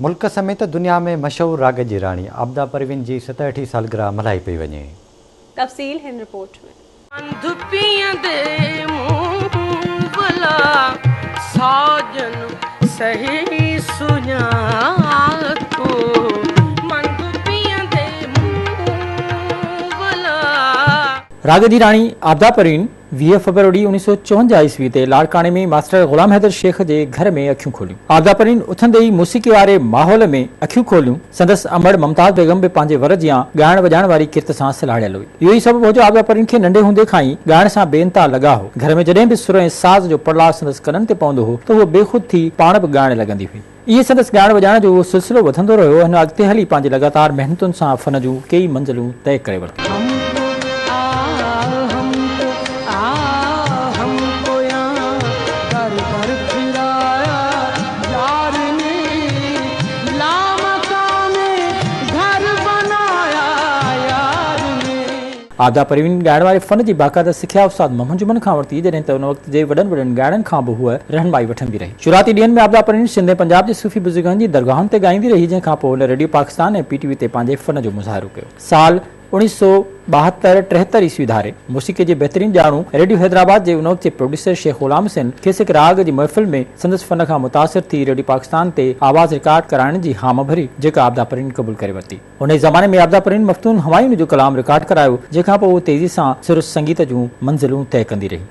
मुल्क समेत दुनिया में मशहूर राग जी राणी आबदा परवीन जी 67 सालगिरह मल्हाई पई वञे। तफ़सील हिन रिपोर्ट में। राग जी राणी आबदा परवीन 20 फरवरी 1954 ईस्वी ते लाड़काने में मास्टर गुलाम हैदर शेख जे घर में अखियूं खोलियूं। आबदा परवीन उथंदे ई मौसीक़ी वारे माहौल में अखियूं खोलियूं। संदसि अमड़ मुमताज बेगम बि पंहिंजे वर जियां ॻाइण वॼाइण वारी किरत सां सिलाड़ियल हुई। इहो ई सबबु हो जो आबदा परवीन खे नंढे हूंदे खां ई ॻाइण सां बेइंतहा लॻा हो। घर में जॾहिं बि सुर ऐं साज़ जो पड़लाव संदसि कननि ते पवंदो हो त उहो बेख़ुद थी पाण बि ॻाइण लॻंदी हुई। इहे संदसि ॻाइण वॼाइण जो उहो सिलसिलो वधंदो रहियो। हिन अॻिते हली पंहिंजे लगातार महिनतुनि सां फन जूं कई मंज़िलूं तय करे वरितियूं। आबदा परवीन ॻाइण वारे फन जी बाक़ायदा सिखिया उस्ताद मोहम्मद जुमन खां वरिती, जॾहिं त उन वक़्त जे वॾनि वॾनि ॻाइणनि खां बि हूअ रहनुमाई वठंदी रही। शुरूआती ॾींहनि में आबदा परवीन सिंध ऐं पंजाब जे सूफ़ी बुज़ुर्गनि जी दरगाहुनि ते ॻाईंदी रही, जंहिंखां पोइ हुन रेडियो पाकिस्तान ऐं PTV ते पंहिंजे फन जो मुज़ाहिरो कयो। साल 1972-73 ईस्वी धारे मौसीक़ी जे बहितरीन ॼाणू रेडियो हैदराबाद जे उन वक़्त जे प्रोड्यूसर शेख गुलाम हुसैन खेसिक राग जी महफ़िल में संदसि फन खां मुतासिर थी रेडियो पाकिस्तान ते आवाज़ रिकॉर्ड कराइण जी हाम भरी, जेका आबदा परवीन क़बूल करे वरिती। उन ज़माने में आबदा परवीन मफ़्तून हवायुनि जो कलाम रिकॉर्ड करायो, जंहिंखां पोइ उहो तेज़ी सां सुर संगीत जूं मंज़िलूं तय कंदी रही।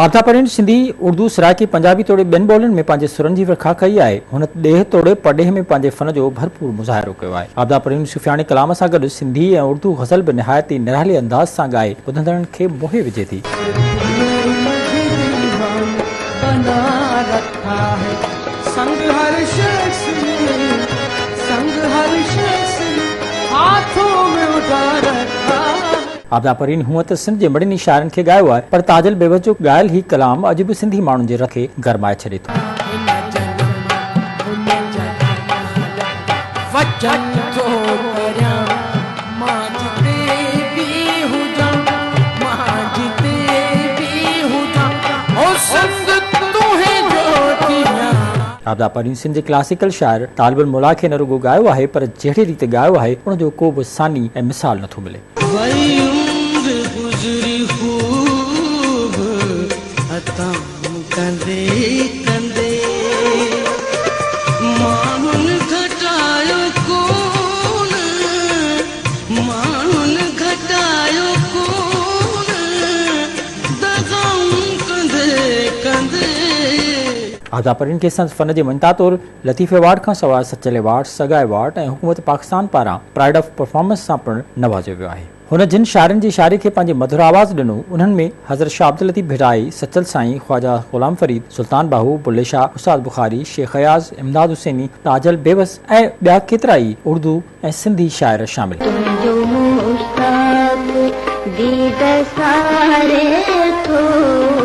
आबदा परवीन सिंधी, उर्दू, सराइकी, पंजाबी तोड़े ॿियनि ॿोलियुनि में पंहिंजे सुरनि जी विरखा कई आहे। हुन ॾेह तोड़े पडेह में पंहिंजे फन जो भरपूर मुज़ाहिरो कयो आहे। आबदा परवीन सुफ़ियानी कलाम सां गॾु सिंधी ऐं उर्दू गज़ल बि निहायती निराले अंदाज़ सां ॻाए ॿुधंदड़नि खे मोहे विझे थी। आबदा परवीन हूअं त सिंध जे मड़िनी शाइरनि खे ॻायो आहे, पर ताजल बेबस जो ॻायल ही कलाम अॼु बि सिंधी माण्हुनि जे रत खे गरमाए छॾे थो। आबदा परवीन सिंध जे क्लासिकल शाइर तालिबुल मौला खे न रुगो ॻायो आहे, पर जहिड़ी रीति ॻायो आहे उन जो को बि सानी ऐं मिसाल नथो मिले। आबदा परवीन खे संदसि फन जे मञता तौरु लतीफ़ अवार्ड खां सवाइ सचल अवार्ड, सगा अवार्ड ऐं हुकूमत पाकिस्तान पारां प्राइड ऑफ परफॉर्मेंस सां पिणु नवाज़ियो वियो आहे। हुन जिन शाइरनि जी शाइरी खे पंहिंजे मधुर आवाज़ ॾिनो, उन्हनि में हज़रत शाह अब्दुल लतीफ़ भिड़ाई, सचल साईं, ख्वाजा गुलाम फरीद, सुल्तान बाहू, बुल्ले शाह, उस्ताद बुखारी, शेख अयाज़, इमदाद हुसैनी, ताजल बेबस ऐं ॿिया केतिरा ई उर्दू ऐं सिंधी शाइर शामिल। दीद सारे थो